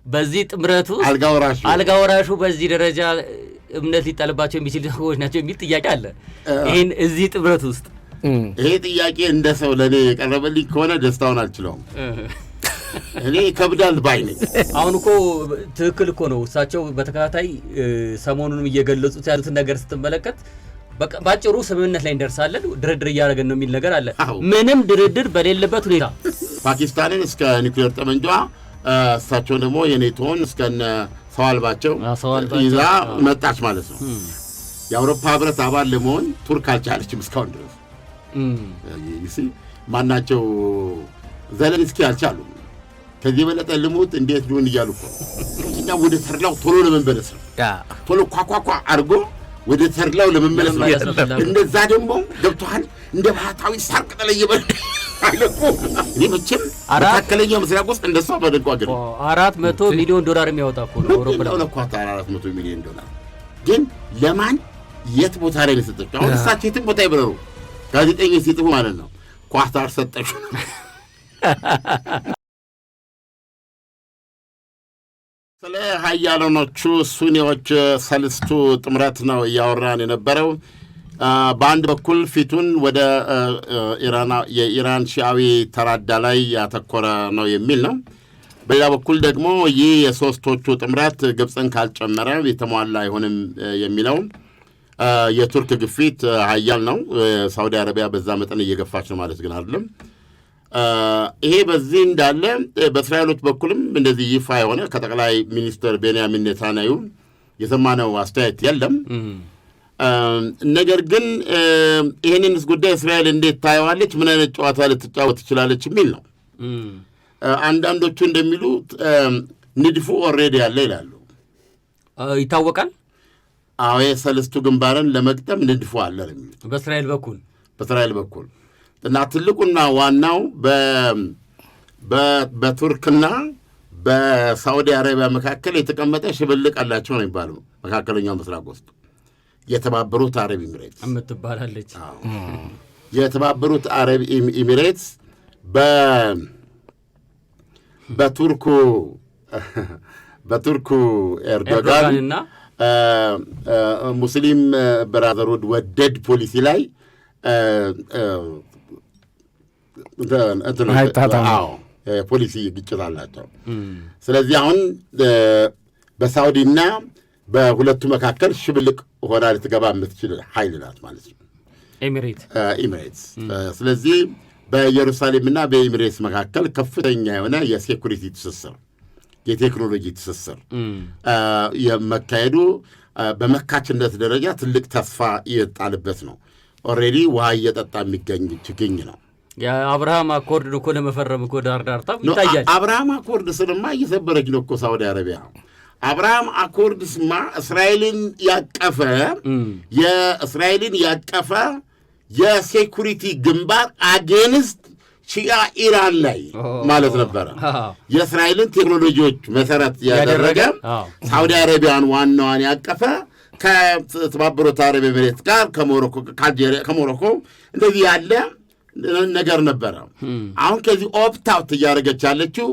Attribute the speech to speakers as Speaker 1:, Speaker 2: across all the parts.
Speaker 1: በዚህ ጥምረቱ አልጋወራሹ በዚህ ደረጃ እምነት ሊጣልባቸው የሚችል ሰዎች ናቸው የሚል ጥያቄ አለ። ይሄን እዚህ ጥምረት ውስጥ
Speaker 2: ይሄ ጥያቄ እንደ ሰው ለኔ የቀረበልኝ ከሆነ ደስታውን አልችለውም። እኔ ከብዳል ባይ ነኝ።
Speaker 1: አሁን እኮ ትክክል እኮ ነው። እሳቸው በተከታታይ ሰሞኑንም እየገለጹት ያሉትን ነገር ስትመለከት ባጭሩ ስምምነት ላይ እንደርሳለን ድርድር እያደረገን ነው የሚል ነገር አለ። ምንም ድርድር በሌለበት ሁኔታ
Speaker 2: ፓኪስታንን እስከ ኒውክሌር ጠመንጃ እሳቸው ደግሞ የኔቶን እስከነ ሰው አልባቸው ይዛ መጣች ማለት ነው። የአውሮፓ ህብረት አባል ለመሆን ቱርክ አልቻለችም እስካሁን ድረስ። ማናቸው ዘለንስኪ አልቻሉም። ከዚህ በለጠ ልሙት እንዴት ሊሆን እያሉ እኮ እኛ ወደ ተርላው ቶሎ ለመመለስ ነው። ቶሎ ኳኳኳ አድርጎ ወደ ተርላው ለመመለስ ነው። እንደዛ ደግሞ ገብቶሃል እንደ ባህታዊ ሳር ቅጠል እየበሉ አይለቁ። እኔ መቼም መካከለኛው ምስራቅ ውስጥ እንደሷ በደንቆ አገር
Speaker 1: $400 ሚሊዮን የሚያወጣ እኮ ነው
Speaker 2: አውሮፕላን ነው። ኳታር $400 ሚሊዮን ግን ለማን የት ቦታ ላይ ነው የሰጠችው? አሁን እሳቸው የትም ቦታ ይብረሩ ጋዜጠኞች ሲጥፉ ማለት ነው ኳታር ሰጠችው። ስለ ሀያላኖቹ ሱኒዎች ሰልስቱ ጥምረት ነው እያወራን የነበረው። በአንድ በኩል ፊቱን ወደ የኢራን ሺዓዊ ተራዳ ላይ ያተኮረ ነው የሚል ነው። በሌላ በኩል ደግሞ ይህ የሶስቶቹ ጥምረት ግብፅን ካልጨመረ የተሟላ አይሆንም የሚለው የቱርክ ግፊት ሀያል ነው። ሳውዲ አረቢያ በዛ መጠን እየገፋች ነው ማለት ግን አይደለም። ይሄ በዚህ እንዳለ በእስራኤሎች በኩልም እንደዚህ ይፋ የሆነ ከጠቅላይ ሚኒስትር ቤንያሚን ኔታንያሁ የሰማነው አስተያየት የለም። ነገር ግን ይህንንስ ጉዳይ እስራኤል እንዴት ታየዋለች፣ ምን አይነት ጨዋታ ልትጫወት ትችላለች የሚል ነው። አንዳንዶቹ እንደሚሉት ንድፉ ኦልሬዲ ያለ ይላሉ።
Speaker 1: ይታወቃል።
Speaker 2: አዎ የሰልስቱ ግንባርን ለመግጠም ንድፉ አለ
Speaker 1: በእስራኤል
Speaker 2: በኩል እና ትልቁና ዋናው በቱርክና በሳዑዲ አረቢያ መካከል የተቀመጠ ሽብልቅ አላቸው ነው የሚባለው። መካከለኛው ምስራቅ ውስጥ የተባበሩት አረብ ኤሚሬትስ
Speaker 1: የምትባላለች።
Speaker 2: የተባበሩት አረብ ኤሚሬትስ በቱርኩ ኤርዶጋንና ሙስሊም ብራዘርሁድ ወደድ ፖሊሲ ላይ ፖሊሲ ግጭት አላቸው። ስለዚህ አሁን በሳውዲና በሁለቱ መካከል ሽብልቅ ሆና ልትገባ የምትችል ኃይል ናት ማለት ነው ኤሚሬትስ። ስለዚህ በኢየሩሳሌምና በኤሚሬትስ መካከል ከፍተኛ የሆነ የሴኩሪቲ ትስስር፣ የቴክኖሎጂ ትስስር የመካሄዱ በመካችነት ደረጃ ትልቅ ተስፋ እየጣልበት ነው። ኦልሬዲ ውሃ እየጠጣ የሚገኝ ችግኝ ነው።
Speaker 1: የአብርሃም አኮርድ እኮ ለመፈረም እኮ ዳርዳርታ ይታያል።
Speaker 2: አብርሃም አኮርድ ስልማ እየሰበረች ነው እኮ ሳውዲ አረቢያ። አብርሃም አኮርድ ስማ እስራኤልን ያቀፈ የሴኩሪቲ ግንባር አጌንስት ሺያ ኢራን ላይ ማለት ነበረ። የእስራኤልን ቴክኖሎጂዎች መሰረት ያደረገ ሳውዲ አረቢያን ዋናዋን ያቀፈ ከተባበሩት አረብ ኤሚሬትስ ጋር ከሞሮኮ እንደዚህ ያለ ነገር ነበረ። አሁን ከዚህ ኦፕታውት እያደረገች ያለችው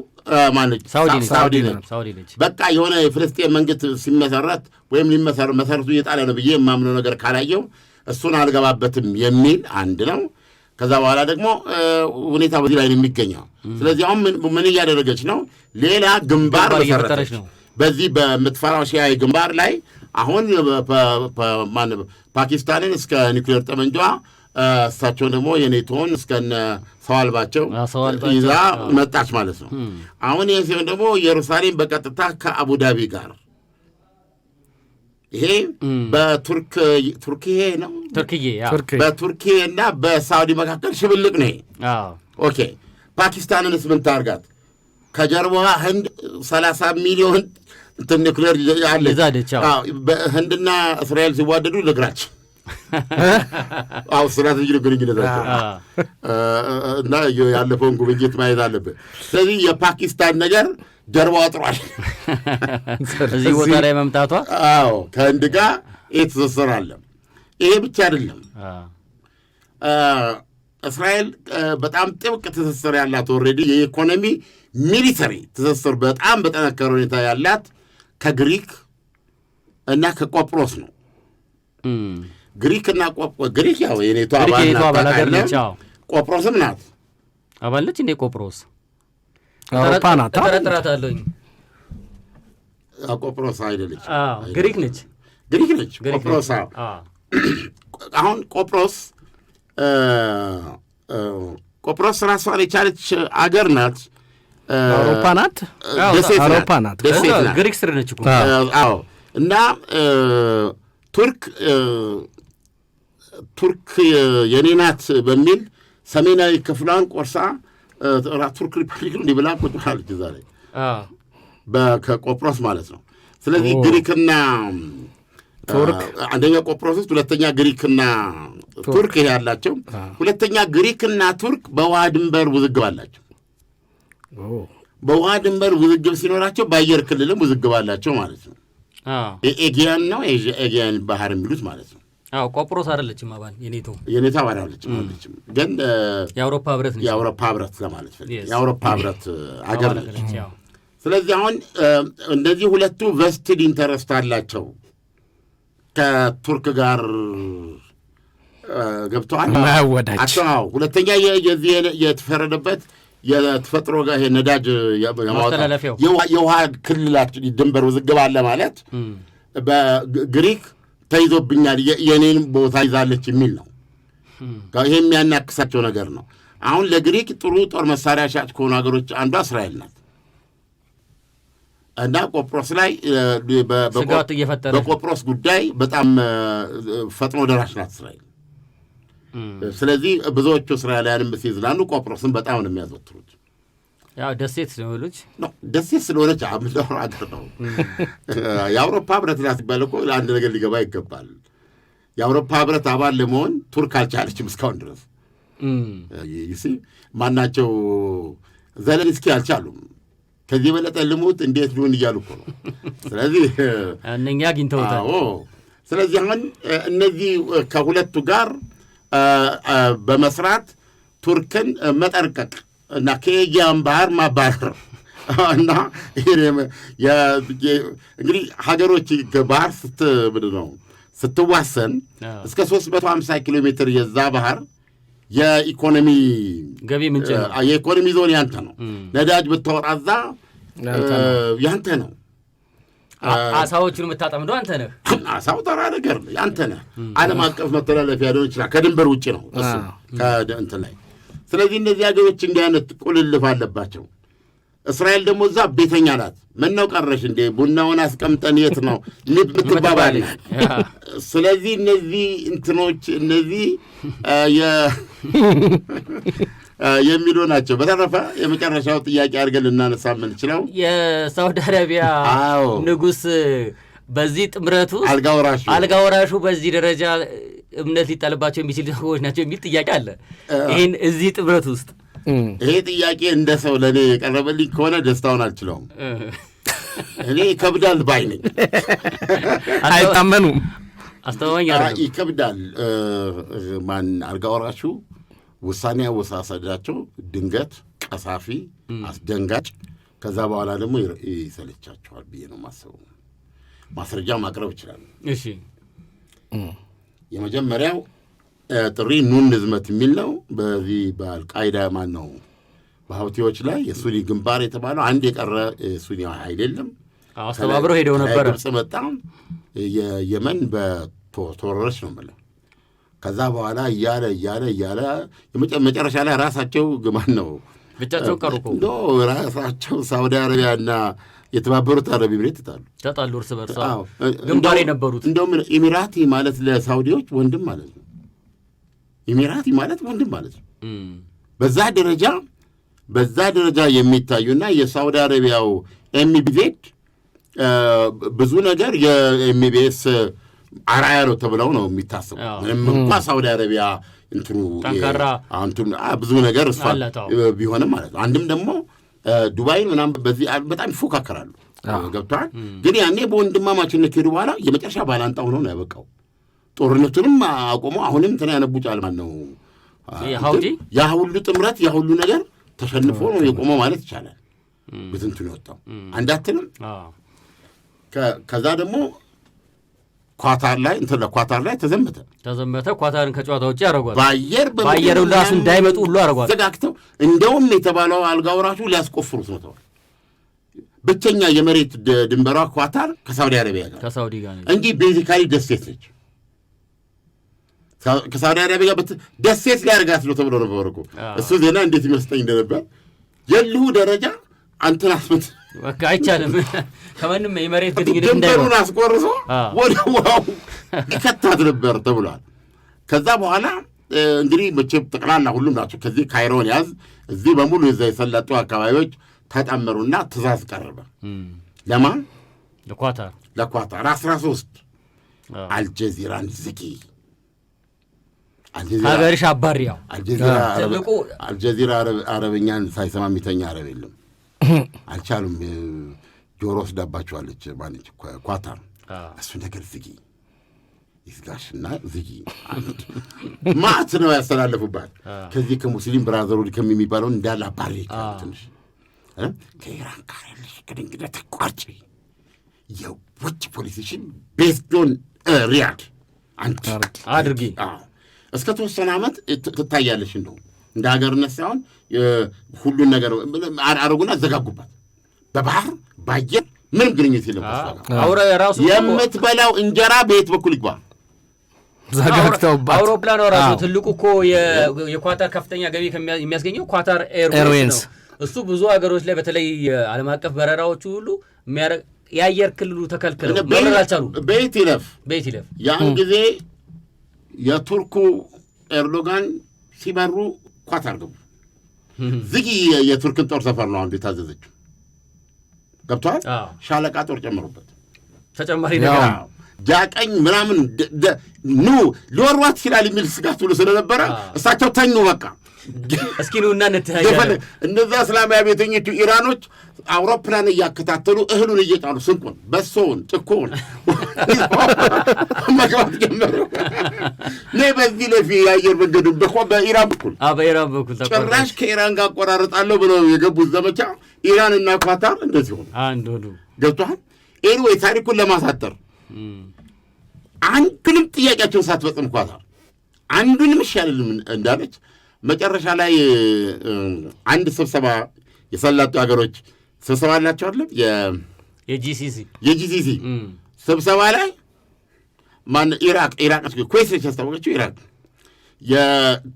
Speaker 2: ሳውዲ ነች። በቃ የሆነ የፍልስጤን መንግስት ሲመሰረት ወይም መሰረቱ እየጣለ ነው ብዬ የማምነው ነገር ካላየው እሱን አልገባበትም የሚል አንድ ነው። ከዛ በኋላ ደግሞ ሁኔታ በዚህ ላይ ነው የሚገኘው። ስለዚህ አሁን ምን እያደረገች ነው? ሌላ ግንባር መሰረተች ነው። በዚህ በምትፈራው ሺዓዊ ግንባር ላይ አሁን ፓኪስታንን እስከ ኒውክሌር ጠመንጃ እሳቸውን ደግሞ የኔቶን እስከነ ሰው አልባቸው ይዛ መጣች ማለት ነው። አሁን ይህ ሲሆን ደግሞ ኢየሩሳሌም በቀጥታ ከአቡዳቢ ጋር ይሄ በቱርክዬ ነው በቱርክዬ እና በሳውዲ መካከል ሽብልቅ ነው። ኦኬ ፓኪስታንንስ ምን ታርጋት? ከጀርባዋ ህንድ 30 ሚሊዮን ኒውክሌር ያለ ህንድና እስራኤል ሲዋደዱ ልግራች ስትራቴጂ ግንኙነታቸው እና ያለፈውን ጉብኝት ማየት አለብን። ስለዚህ የፓኪስታን ነገር ጀርባዋ ጥሯል
Speaker 1: እዚህ ቦታ ላይ መምጣቷ።
Speaker 2: ከህንድ ጋር ትስስር አለ። ይሄ ብቻ አይደለም። እስራኤል በጣም ጥብቅ ትስስር ያላት ኦልሬዲ የኢኮኖሚ ሚሊተሪ ትስስር በጣም በጠነከረ ሁኔታ ያላት ከግሪክ እና ከቆጵሮስ ነው። ግሪክና ግሪክ ያው የኔቶ አባል ናት። ቆጵሮስም ናት
Speaker 1: አባል ነች። እንደ ቆጵሮስ
Speaker 3: አውሮፓ ናት።
Speaker 1: ተጠራጥራታለሁኝ።
Speaker 2: ቆጵሮስ አይደለች፣
Speaker 1: ግሪክ ነች።
Speaker 2: ቆጵሮስ አሁን ቆጵሮስ ራሷን የቻለች አገር ናት።
Speaker 3: አውሮፓ ናት።
Speaker 2: አውሮፓ ናት።
Speaker 1: ግሪክ ስር ነች እኮ።
Speaker 2: አዎ። እና ቱርክ የኔ ናት በሚል ሰሜናዊ ክፍሏን ቆርሳ ቱርክ ሪፐብሊክ ነው ብላ ቁጭ ብላለች እዛ ላይ ከቆጵሮስ ማለት ነው። ስለዚህ ግሪክና ቱርክ አንደኛ ቆጵሮስ ውስጥ፣ ሁለተኛ ግሪክና ቱርክ ይሄ ያላቸው፣ ሁለተኛ ግሪክና ቱርክ በውሃ ድንበር ውዝግብ አላቸው። በውሃ ድንበር ውዝግብ ሲኖራቸው በአየር ክልልም ውዝግብ አላቸው ማለት ነው። ኤጊያን ነው ኤጊያን ባህር የሚሉት ማለት ነው።
Speaker 1: ቆጵሮስ አይደለችም አባል የኔቶ
Speaker 2: አባል አይደለችም፣ ግን
Speaker 1: የአውሮፓ
Speaker 2: ህብረት ለማለት ፈልጌ የአውሮፓ ህብረት አገር ነች። ስለዚህ አሁን እንደዚህ ሁለቱ ቨስትድ ኢንተረስት አላቸው ከቱርክ ጋር ገብተዋል። ሁለተኛ የዚህ የተፈረደበት የተፈጥሮ ጋር ይሄ ነዳጅ የውሃ ክልላችን ድንበር ውዝግብ አለ ማለት በግሪክ ተይዞብኛል የኔን ቦታ ይዛለች የሚል ነው። ይሄ የሚያናክሳቸው ነገር ነው። አሁን ለግሪክ ጥሩ ጦር መሳሪያ ሻጭ ከሆኑ ሀገሮች አንዷ እስራኤል ናት እና ቆጵሮስ ላይ በቆጵሮስ ጉዳይ በጣም ፈጥኖ ደራሽ ናት እስራኤል። ስለዚህ ብዙዎቹ እስራኤላውያንም ሲዝናኑ ቆጵሮስን በጣም ነው የሚያዘወትሩት።
Speaker 1: ያው ደሴት ስለሆነች
Speaker 2: ደሴት ስለሆነች አምለው አገር ነው። የአውሮፓ ህብረት ናት ሲባል እኮ ለአንድ ነገር ሊገባ ይገባል። የአውሮፓ ህብረት አባል ለመሆን ቱርክ አልቻለችም እስካሁን ድረስ። ማናቸው ዘለንስኪ አልቻሉም። ከዚህ በለጠ ልሙት እንዴት ሊሆን እያሉ እኮ ነው። ስለዚህ
Speaker 1: እነኛ አግኝተውታል።
Speaker 2: ስለዚህ አሁን እነዚህ ከሁለቱ ጋር በመስራት ቱርክን መጠርቀቅ እና ከኤጂያን ባህር ማባረር እና እንግዲህ ሀገሮች ባህር ስትዋሰን እስከ 350 ኪሎ ሜትር የዛ ባህር የኢኮኖሚ
Speaker 1: ገቢ ምንጭ ነው።
Speaker 2: የኢኮኖሚ ዞን ያንተ ነው። ነዳጅ ብታወጣዛ ያንተ ነው።
Speaker 1: አሳዎቹን የምታጠምደው አንተ ነህ።
Speaker 2: አሳው ተራ ነገር ያንተ ነህ። ዓለም አቀፍ መተላለፊያ ሊሆን ይችላል። ከድንበር ውጭ ነው እሱ ከእንትን ላይ። ስለዚህ እነዚህ ሀገሮች እንዲህ አይነት ቁልልፍ አለባቸው። እስራኤል ደግሞ እዛ ቤተኛ ናት። ምነው ቀረሽ እንዴ ቡናውን አስቀምጠን የት ነው ምትባባል። ስለዚህ እነዚህ እንትኖች እነዚህ የሚሉ ናቸው። በተረፈ የመጨረሻው ጥያቄ አድርገን ልናነሳ የምንችለው
Speaker 1: የሳውዲ አረቢያ ንጉሥ በዚህ ጥምረቱ አልጋ ወራሹ በዚህ ደረጃ እምነት ሊጣልባቸው የሚችል ሰዎች ናቸው የሚል ጥያቄ አለ። ይህን እዚህ ጥምረት ውስጥ
Speaker 2: ይሄ ጥያቄ እንደ ሰው ለእኔ የቀረበልኝ ከሆነ ደስታውን አልችለውም። እኔ ይከብዳል ባይ ነኝ።
Speaker 3: አይታመኑም።
Speaker 1: አስተማማኝ
Speaker 2: ይከብዳል። ማን አልጋ ወራሹ ውሳኔ አወሳሰዳቸው ድንገት፣ ቀሳፊ፣ አስደንጋጭ፣ ከዛ በኋላ ደግሞ ይሰለቻቸዋል ብዬ ነው ማሰቡ። ማስረጃ ማቅረብ ይችላል።
Speaker 1: እሺ፣
Speaker 2: የመጀመሪያው ጥሪ ኑን ንዝመት የሚል ነው። በዚህ በአልቃይዳ ማን ነው በሀውቲዎች ላይ የሱኒ ግንባር የተባለው አንድ የቀረ ሱኒ ኃይል የለም።
Speaker 1: አስተባብረው ሄደው ነበር።
Speaker 2: ግብጽ መጣ፣ የመን በተወረረች ነው የምልህ። ከዛ በኋላ እያለ መጨረሻ ላይ ራሳቸው ግማን ነው
Speaker 1: ብቻቸው ቀሩ እኮ
Speaker 2: ራሳቸው ሳውዲ አረቢያና የተባበሩት አረብ ኤሚሬት
Speaker 1: ተጣሉ እርስ በርስ ግንባር የነበሩት።
Speaker 2: እንደውም ኤሚራቲ ማለት ለሳውዲዎች ወንድም ማለት ነው። ኤሚራቲ ማለት ወንድም ማለት ነው። በዛ ደረጃ የሚታዩና የሳውዲ አረቢያው ኤምቢዜድ ብዙ ነገር የኤምቢኤስ አርአያ ነው ተብለው ነው የሚታሰቡ። ምንም እንኳ ሳውዲ አረቢያ እንትኑ ብዙ ነገር እሷ ቢሆንም ማለት ነው። አንድም ደግሞ ዱባይን ምናምን በዚህ በጣም ይፎካከራሉ። ገብተዋል። ግን ያኔ በወንድማማችነት ሄዱ። በኋላ የመጨረሻ ባላንጣ ሆነው ነው ያበቃው። ጦርነቱንም አቆመው። አሁንም እንትን ያነቡጫል ማለት ነው። ያ ሁሉ ጥምረት ያ ሁሉ ነገር ተሸንፎ ነው የቆመው ማለት ይቻላል። ብትንቱን የወጣው አንዳትንም ከዛ ደግሞ ኳታር ላይ ተዘመተ
Speaker 1: ኳታርን ከጨዋታ ውጭ ያደረጓል።
Speaker 2: በአየር
Speaker 1: ሁሉ ራሱ እንዳይመጡ ሁሉ አደረጓል።
Speaker 2: ዘጋግተው እንደውም የተባለው አልጋው ራሱ ሊያስቆፍሩት ነው ተባለ። ብቸኛ የመሬት ድንበሯ ኳታር ከሳውዲ አረቢያ ጋር እንጂ ቤዚካሊ ደሴት ነች። ከሳውዲ አረቢያ ጋር ደሴት ሊያደርጋት ነው ተብሎ ነበር እኮ እሱ ዜና እንዴት ይመስለኝ እንደነበር የልሁ ደረጃ አንተን አስመት
Speaker 1: በቃ አይቻልም። ከማንም የመሬት ግንኙነት
Speaker 2: ድንበሩን አስቆርሶ ወደ ውሃው ይከታት ነበር ተብሏል። ከዛ በኋላ እንግዲህ መቼም ጠቅላላ ሁሉም ናቸው ከዚህ ካይሮን ያዝ እዚህ በሙሉ የዛ የሰለጡ አካባቢዎች ተጣመሩና ትእዛዝ ቀረበ። ለማን? ለኳታር 13 አልጀዚራን ዝጊ፣
Speaker 1: ሀገርሽ አባሪያው
Speaker 2: አልጀዚራ አረብኛን ሳይሰማ የሚተኛ አረብ የለም። አልቻሉም። ጆሮ ወስዳባቸዋለች ማለች ኳታር። እሱ ነገር ዝጊ ይዝጋሽና ዝጊ ማት ነው ያስተላለፉባት። ከዚህ ከሙስሊም ብራዘርሁድ ከሚባለው እንዳለ አባሪ ትንሽ ከኢራን ጋር ያለሽ ግንኙነት ተቋርጪ፣ የውጭ ፖሊሲሽን ቤዝድ ኦን ሪያድ
Speaker 1: አድርጊ።
Speaker 2: እስከ ተወሰነ ዓመት ትታያለሽ። እንደው እንደ ሀገርነት ሳይሆን ሁሉን ነገር አረጉና ዘጋጉባት። በባህር በአየር ምንም ግንኙነት የለም። የምትበላው እንጀራ በየት በኩል ይግባ?
Speaker 3: ዘጋግተውባት።
Speaker 1: አውሮፕላን ራሱ ትልቁ እኮ የኳታር ከፍተኛ ገቢ የሚያስገኘው ኳታር ኤርዌይስ ነው። እሱ ብዙ ሀገሮች ላይ በተለይ ዓለም አቀፍ በረራዎቹ ሁሉ የአየር ክልሉ ተከልክለው መብረር አልቻሉም።
Speaker 2: ቤት ይለፍ ያን ጊዜ የቱርኩ ኤርዶጋን ሲበሩ ኳታር ገቡ። ዝጊ የቱርክን ጦር ሰፈር ነው አንዱ የታዘዘችው። ገብቷል። ሻለቃ ጦር ጨምሩበት
Speaker 1: ተጨማሪ ነገር
Speaker 2: ጃቀኝ ምናምን ሊወሯት ይችላል የሚል ስጋት ሁሉ ስለነበረ እሳቸው ተኙ። በቃ
Speaker 1: እስኪ ነውና እንተያያለን።
Speaker 2: እነዛ እስላማዊ ቤተኞቹ ኢራኖች አውሮፕላን እያከታተሉ እህሉን እየጫኑ ስንቁን፣ በሶውን፣ ጭኮውን መግባት ጀመሩ። በዚህ ለፊ የአየር መንገዱን በኢራን በኩል ጭራሽ ከኢራን ጋር አቆራረጣለሁ ብለው የገቡት ዘመቻ ኢራንና ኳታር እንደዚህ ሆኑ። ገብቶሃል? ኤኒዌይ ታሪኩን ለማሳጠር አንዱንም ጥያቄያቸውን ሳትፈጽም ኳታር አንዱንም ይሻልልም እንዳለች መጨረሻ ላይ አንድ ስብሰባ የሰላጡ ሀገሮች ስብሰባ አላቸው አይደል? የጂሲሲ ስብሰባ ላይ ማን ኢራቅ ኩዌት ነች ያስታወቀችው። ኢራቅ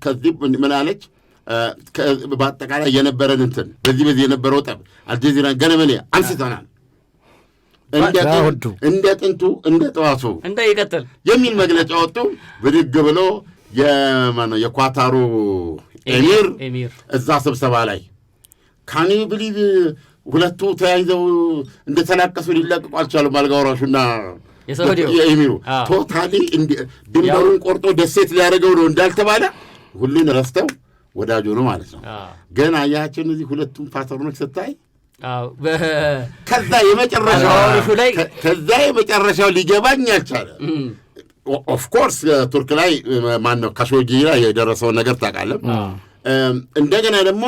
Speaker 2: ከዚህ ምን አለች? በአጠቃላይ የነበረን እንትን በዚህ የነበረው ጠብ አልጀዚራን ገለመሌ አንስተናል፣ እንደ ጥንቱ እንደ ጠዋቱ
Speaker 1: እንዳይቀጥል የሚል
Speaker 2: መግለጫ ወጡ። ብድግ ብሎ የኳታሩ ኤሚር እዛ ስብሰባ ላይ ካን ዩ ብሊቭ ሁለቱ ተያይዘው እንደተላቀሱ ሊለቅቁ አልቻሉም። አልጋ ወራሹና የኤሚሩ ቶታሊ ድንበሩን ቆርጦ ደሴት ሊያደርገው ነው እንዳልተባለ ሁሉን ረስተው ወዳጁ ነው ማለት ነው። ግን አያቸው እነዚህ ሁለቱም ፓተርኖች ስታይ ከዛ የመጨረሻው ሊገባኝ አልቻለ። ኦፍኮርስ ቱርክ ላይ ማነው ካሾጊ ላይ የደረሰውን ነገር ታውቃለህ። እንደገና ደግሞ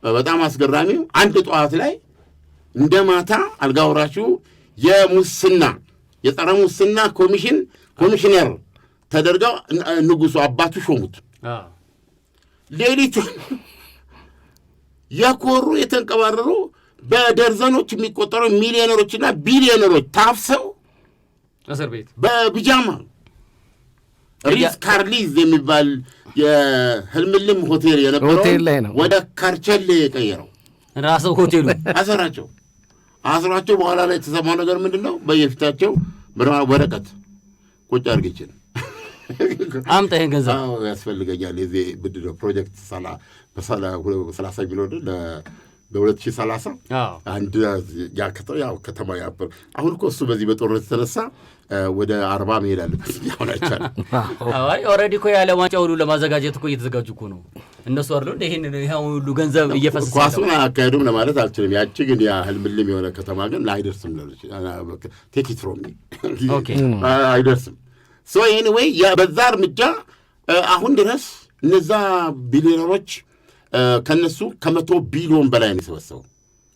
Speaker 2: በጣም አስገራሚው አንድ ጠዋት ላይ እንደ ማታ አልጋ ወራሹ የጸረ ሙስና ኮሚሽነር ተደርገው ንጉሱ አባቱ ሾሙት። ሌሊቱ የኮሩ የተንቀባረሩ በደርዘኖች የሚቆጠሩ ሚሊዮነሮችና ቢሊዮነሮች ታፍሰው
Speaker 1: እስር ቤት
Speaker 2: በቢጃማ ሪዝ ካርሊዝ የሚባል የህልምልም ሆቴል የነበረው ወደ ካርቸሌ የቀየረው
Speaker 1: ራሱ ሆቴሉ
Speaker 2: አስሯቸው። በኋላ ላይ የተሰማው ነገር ምንድን ነው? በየፊታቸው ወረቀት ቁጭ አድርጌችን
Speaker 1: አምጣ ይሄን ገንዘብ
Speaker 2: ያስፈልገኛል የዚህ ብድር ፕሮጀክት 30 ሚሊዮን በ2030 አንድ ያው ከተማ ያበር አሁን እኮ እሱ በዚህ በጦርነት የተነሳ ወደ 40 መሄድ አለበት። ያሁን አይቻልም።
Speaker 1: ኦልሬዲ እኮ የዓለም ዋንጫ ሁሉ ለማዘጋጀት እኮ እየተዘጋጁ እኮ ነው እነሱ አይደል? ይሄን ሁሉ ገንዘብ እየፈሰሰ
Speaker 2: ኳሱን አካሄዱም ለማለት አልችልም። ያቺ ግን ህልምልም የሆነ ከተማ ግን አይደርስም። ቴክ ኢት ፍሮም አይደርስም። ሶ ኤኒዌይ በዛ እርምጃ አሁን ድረስ እነዛ ቢሊዮነሮች ከነሱ ከ100 ቢሊዮን በላይ ነው የሰበሰበው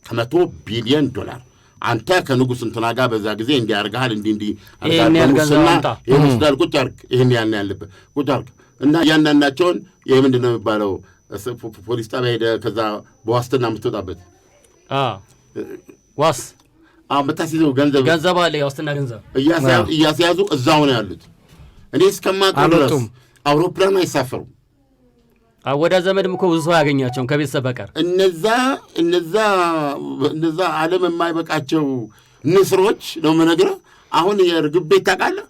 Speaker 2: $100 ቢሊዮን አንተ ከንጉሥ እንትና ጋር በዛ ጊዜ እንዲያርጋል እንዲህ
Speaker 1: አርጋሙስና
Speaker 2: ይመስላል ቁጭ አርግ ይሄን ያለበት ቁጭ አርግ እና ያንናቸውን ይሄ ምንድነው የሚባለው ፖሊስ ጣቢያ ሄደ ከዛ በዋስትና የምትወጣበት
Speaker 1: ዋስ
Speaker 2: የምታስይዘው ገንዘብ
Speaker 1: አለ የዋስትና ገንዘብ
Speaker 2: እያስያዙ እዛው ነው ያሉት። እኔ እስከማውቀው ድረስ አውሮፕላን አይሳፈሩም።
Speaker 1: ወደ ዘመድም እኮ ብዙ ሰው ያገኛቸውም ከቤተሰብ በቀር
Speaker 2: እነዛ ዓለም የማይበቃቸው ንስሮች ነው የምነግርህ። አሁን የርግብ ቤት ታውቃለህ?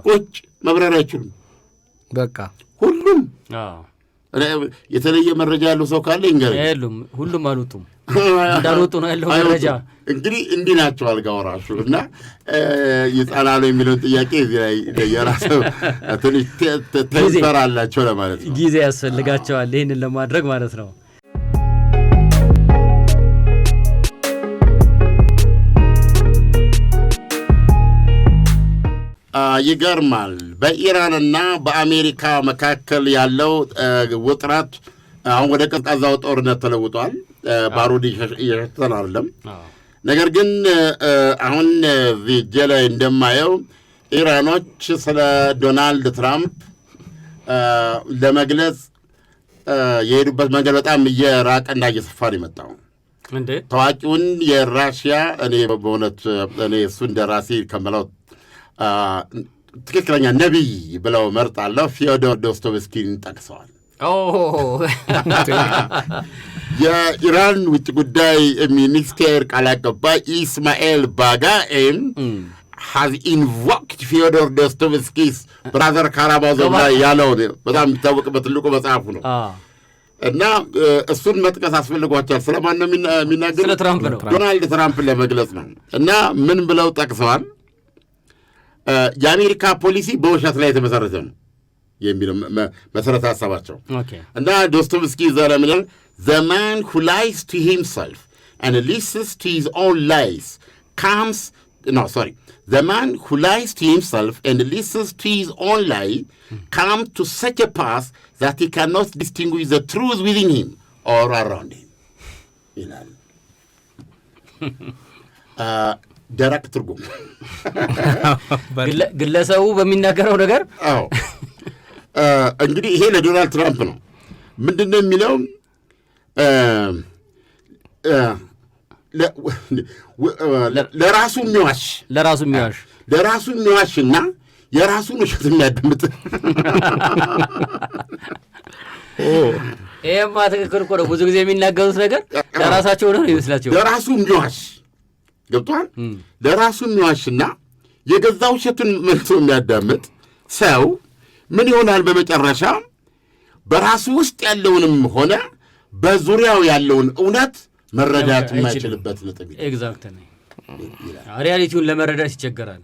Speaker 2: ቁጭ መብረር አይችሉም።
Speaker 3: በቃ
Speaker 2: ሁሉም የተለየ መረጃ ያለው ሰው ካለ ይንገረኝ።
Speaker 1: የሉም፣ ሁሉም አልወጡም። እንዳልወጡ ነው ያለው መረጃ።
Speaker 2: እንግዲህ እንዲህ ናቸው አልጋ ወራሹ እና ይጻላሉ የሚለውን ጥያቄ እዚህ ላይ የራሱ ትንሽ ተንፈር አላቸው ለማለት ነው።
Speaker 1: ጊዜ ያስፈልጋቸዋል ይህንን ለማድረግ ማለት ነው።
Speaker 2: ይገርማል። በኢራንና በአሜሪካ መካከል ያለው ውጥረት አሁን ወደ ቀዝቃዛው ጦርነት ተለውጧል። ባሩድ እየሸተን አይደለም። ነገር ግን አሁን ቪዲዮ ላይ እንደማየው ኢራኖች ስለ ዶናልድ ትራምፕ ለመግለጽ የሄዱበት መንገድ በጣም እየራቀና እየሰፋ ነው የመጣው። ታዋቂውን የራሽያ እኔ በእውነት እሱ እንደ ራሴ ከመላው ትክክለኛ ነቢይ ብለው መርጣለሁ። ፊዮዶር ዶስቶቭስኪን ጠቅሰዋል። የኢራን ውጭ ጉዳይ ሚኒስቴር ቃል አቀባይ ኢስማኤል ባጋኤም has invoked Fyodor Dostoevsky's Brother Karamazov ላይ ያለው በጣም የሚታወቅበት ትልቁ መጽሐፉ ነው እና እሱን መጥቀስ አስፈልጓቸዋል። ስለማን ነው የሚናገሩት?
Speaker 1: ስለ ትራምፕ ነው።
Speaker 2: ዶናልድ ትራምፕን ለመግለጽ ነው እና ምን ብለው ጠቅሰዋል? የአሜሪካ ፖሊሲ በውሸት ላይ የተመሰረተ ነው የሚለው መሰረተ ሀሳባቸው እና ዶስቶቭስኪ ዘረምናል the man who lies to himself and listens to his own lies the man who lies to himself and listens to his own lie comes to such a pass that he cannot distinguish the truth within him or around him ይላል። ደረቅ ትርጉም
Speaker 1: ግለሰቡ በሚናገረው ነገር
Speaker 2: እንግዲህ ይሄ ለዶናልድ ትራምፕ ነው። ምንድን ነው የሚለው? ለራሱ የሚዋሽና የራሱን ውሸት የሚያዳምጥ
Speaker 1: ይሄማ ትክክል እኮ ነው። ብዙ ጊዜ የሚናገሩት ነገር ለራሳቸው ነው ይመስላቸው።
Speaker 2: ለራሱ የሚዋሽ ገብቷል። ለራሱ የሚዋሽና የገዛ ውሸቱን መልሶ የሚያዳምጥ ሰው ምን ይሆናል? በመጨረሻ በራሱ ውስጥ ያለውንም ሆነ በዙሪያው ያለውን እውነት መረዳት የማይችልበት ነጥብ
Speaker 1: ኤግዛክት ነው። ሪያሊቲውን ለመረዳት ይቸገራል።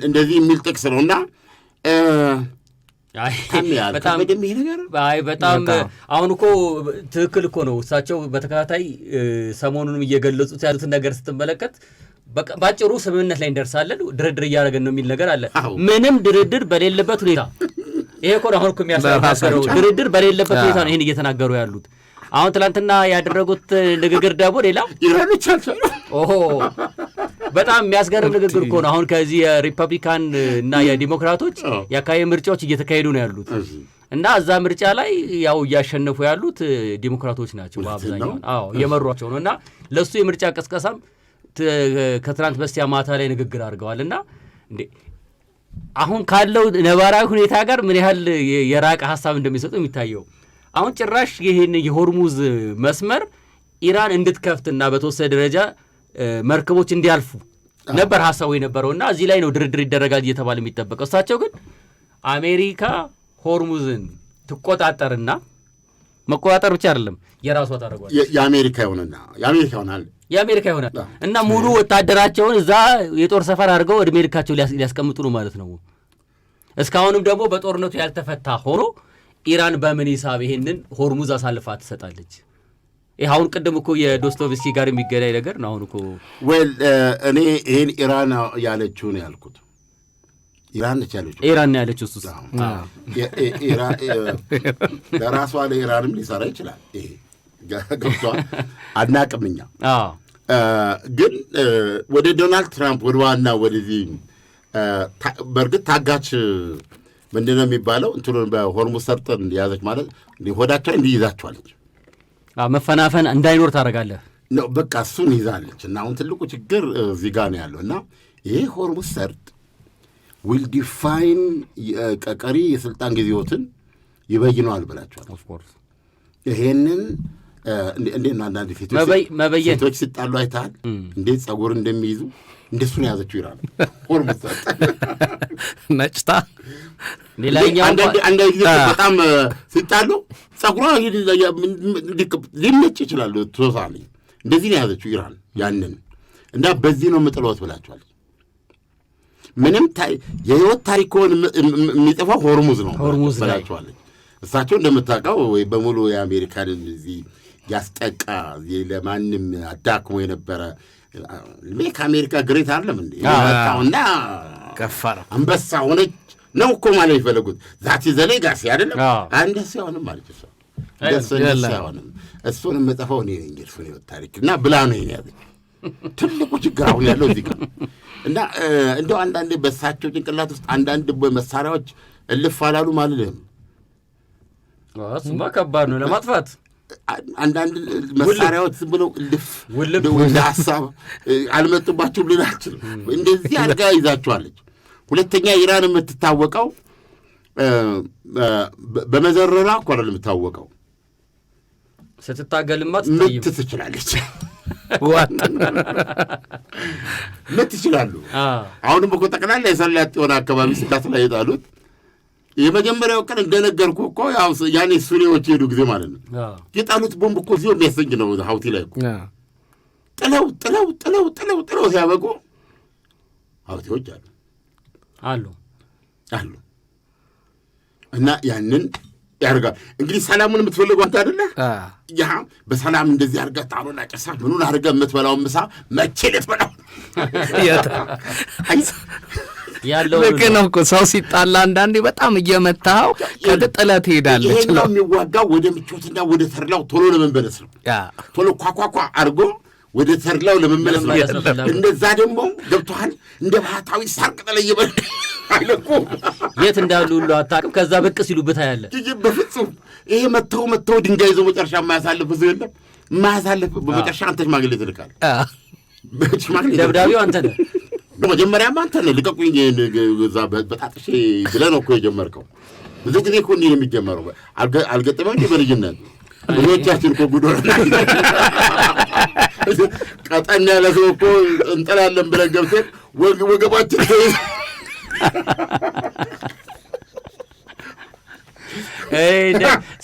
Speaker 2: እንደዚህ የሚል ጥቅስ ነውና
Speaker 1: በጣም አሁን እኮ ትክክል እኮ ነው። እሳቸው በተከታታይ ሰሞኑንም እየገለጹት ያሉትን ነገር ስትመለከት ባጭሩ ስምምነት ላይ እንደርሳለን፣ ድርድር እያደረገን ነው የሚል ነገር አለ። ምንም ድርድር በሌለበት ሁኔታ ይሄ እኮ አሁን እኮ የሚያስፈራው ድርድር በሌለበት ሁኔታ ነው ይሄን እየተናገሩ ያሉት። አሁን ትናንትና ያደረጉት ንግግር ደግሞ ሌላ
Speaker 2: ኢራኖች
Speaker 1: በጣም የሚያስገርም ንግግር እኮ ነው። አሁን ከዚህ የሪፐብሊካን እና የዲሞክራቶች የአካባቢ ምርጫዎች እየተካሄዱ ነው ያሉት እና እዛ ምርጫ ላይ ያው እያሸነፉ ያሉት ዲሞክራቶች ናቸው በአብዛኛው። እየመሯቸው ነው እና ለሱ የምርጫ ቀስቀሳም ከትናንት በስቲያ ማታ ላይ ንግግር አድርገዋል እና እንዴ አሁን ካለው ነባራዊ ሁኔታ ጋር ምን ያህል የራቀ ሀሳብ እንደሚሰጡ የሚታየው። አሁን ጭራሽ ይህን የሆርሙዝ መስመር ኢራን እንድትከፍትና በተወሰነ ደረጃ መርከቦች እንዲያልፉ ነበር ሀሳቡ የነበረውና እዚህ ላይ ነው ድርድር ይደረጋል እየተባለ የሚጠበቀው። እሳቸው ግን አሜሪካ ሆርሙዝን ትቆጣጠርና መቆጣጠር ብቻ አይደለም የራሷ ታደርጓል።
Speaker 2: የአሜሪካ ይሆናል እና ሙሉ ወታደራቸውን እዛ የጦር ሰፈር አድርገው እድሜ ልካቸው ሊያስቀምጡ ነው ማለት ነው። እስካሁንም ደግሞ በጦርነቱ ያልተፈታ ሆኖ ኢራን በምን ሂሳብ ይሄንን ሆርሙዝ አሳልፋ ትሰጣለች? ይህ አሁን ቅድም እኮ የዶስቶቭስኪ ጋር የሚገናኝ ነገር ነው። አሁን እኮ እኔ ይሄን ኢራን ያለችው ነው ያልኩት። ኢራን
Speaker 1: ያለችው እሱ
Speaker 2: ለራሷ ለኢራንም ሊሰራ ይችላል። ይሄ ገብቷል። አናቅምኛ ግን ወደ ዶናልድ ትራምፕ ወደ ዋና ወደዚህ በእርግጥ ታጋች ምንድን ነው የሚባለው እንትኑን በሆርሙዝ ሰርጥን ያዘች ማለት ሆዳቸውን እንዲይዛቸዋለች።
Speaker 1: መፈናፈን እንዳይኖር ታደርጋለህ
Speaker 2: ነው በቃ እሱን ይዛለች። እና አሁን ትልቁ ችግር እዚህ ጋር ነው ያለው። እና ይሄ ሆርሙዝ ሰርጥ ዊል ዲፋይን ቀሪ የስልጣን ጊዜዎትን ይበይነዋል ብላችኋል።
Speaker 1: ኦፍኮርስ
Speaker 2: ይሄንን እንዴት ነው አንዳንድ ሴቶች ሲጣሉ አይተሃል እንዴት ጸጉር እንደሚይዙ እንደሱ ነው ያዘችው ይላል ሆርሙዝ ሰርጥ
Speaker 3: ነጭታ
Speaker 1: ሌላኛው
Speaker 2: አንዳንድ ጊዜ በጣም ሲጣሉ ጸጉሯ ሊነጭ ይችላል ቶታሊ እንደዚህ ነው ያዘችው ኢራን ያንን እና በዚህ ነው የምጥለውት ብላችኋል። ምንም የህይወት ታሪኮን የሚጠፋው ሆርሙዝ ነው ብላችኋል። እሳቸው እንደምታውቀው ወይ በሙሉ የአሜሪካንን እዚህ ያስጠቃ ለማንም አዳክሞ የነበረ ሜክ አሜሪካ ግሬት አይደለም እንዴ ያጣውና
Speaker 3: ከፈረ
Speaker 2: አንበሳ ሆነች ነው እኮ ማለት ይፈልጉት ዛቲ ዘሌጋሲ አይደለም አንደስ ያውንም ማለት ነው ደስ ያውንም እሱን መጣፈው ነው እንግዲህ ነው ታሪክ እና ብላ ነው ያለው ትልቁ ችግር አሁን ያለው እዚህ ጋር እና እንደው አንዳንዴ በሳቸው ጭንቅላት ውስጥ አንዳንድ መሳሪያዎች እልፍ አላሉ ማለት ነው።
Speaker 1: እሱማ ከባድ ነው ለማጥፋት
Speaker 2: አንዳንድ መሳሪያዎች ብለው እልፍ ለሐሳብ አልመጡባቸውም ልላችሁ እንደዚህ አድርጋ ይዛቸዋለች። ሁለተኛ ኢራን የምትታወቀው በመዘረራ እኮ አይደለም የምትታወቀው
Speaker 1: ስትታገልማ
Speaker 2: ምት ትችላለች ምት ይችላሉ። አሁንም እኮ ጠቅላላ የሰላጤ የሆነ አካባቢ ስጋት ላይ የጣሉት የመጀመሪያው ቀን እንደነገርኩ እኮ ያው ያኔ ሱሪዎች ሄዱ ጊዜ ማለት ነው የጣሉት ቦምብ እኮ እዚሁ የሚያሰኝ ነው ሀውቲ ላይ እኮ ጥለው ሲያበቁ ሀውቲዎች አሉ እና ያንን ያርጋል። እንግዲህ ሰላሙን የምትፈልገው አንተ አይደለህ? ያ በሰላም እንደዚህ አድርገህ ጣሉና ጨሳ ምኑን አድርገህ የምትበላውን ምሳ መቼ ልትበላው
Speaker 1: ያለው
Speaker 3: ልክ ነው እኮ ሰው ሲጣላ አንዳንዴ በጣም እየመታኸው ከጥለህ ትሄዳለች
Speaker 2: ነው የሚዋጋው ወደ ምቾትና ወደ ተርላው ቶሎ ለመመለስ ነው። ቶሎ ኳኳኳ አድርጎ ወደ ተርላው ለመመለስ ነው። እንደዛ ደግሞ ገብቶሃል እንደ ባህታዊ ሳር ቅጠል እየበል አይለቁ
Speaker 1: የት እንዳሉ ሁሉ አታውቅም። ከዛ ብቅ ሲሉበት ያለ
Speaker 2: በፍጹም ይሄ መተው ድንጋይ ይዞ መጨረሻ የማያሳልፍ ሰው የለም። የማያሳልፍ በመጨረሻ አንተ ሽማግሌ ትልካለህ።
Speaker 1: ደብዳቤው አንተ ነህ።
Speaker 2: መጀመሪያማ አንተ ነህ ልቀቁኝ እዛ በጣጥሼ ብለህ ነው እኮ የጀመርከው። ብዙ ጊዜ እኮ እንዲህ ነው የሚጀመረው። አልገጠመም እንዲህ በልጅነት ብዙዎቻችን እኮ ጉድ ሆነናል። ቀጠን ያለ ሰው እኮ እንጠላለን ብለን ገብተን ወገባችን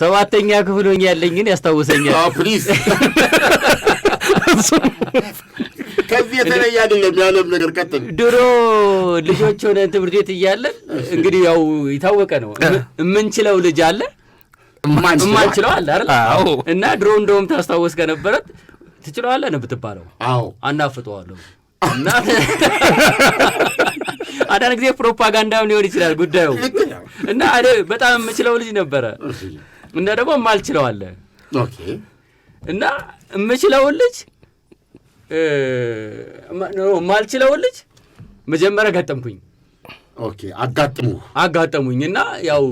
Speaker 1: ሰባተኛ ክፍል ሆኜ ያለኝን ያስታውሰኛል።
Speaker 2: ፕሊዝ ከዚህ የተለየ አይደለም ያለም ነገር ቀጥል።
Speaker 1: ድሮ ልጆች ሆነን ትምህርት ቤት እያለን እንግዲህ ያው የታወቀ ነው የምንችለው ልጅ አለ የማንችለው አለ አይደል? እና ድሮ እንደውም ታስታውስ ከነበረ ትችለዋለህ ነው ብትባለው አናፍጠዋለሁ እና አንዳንድ ጊዜ ፕሮፓጋንዳም ሊሆን ይችላል ጉዳዩ እና በጣም የምችለው ልጅ ነበረ እና ደግሞ የማልችለው አለ እና የምችለውን ልጅ የማልችለውን ልጅ መጀመሪያ ገጠምኩኝ። አጋጠሙኝ እና ያው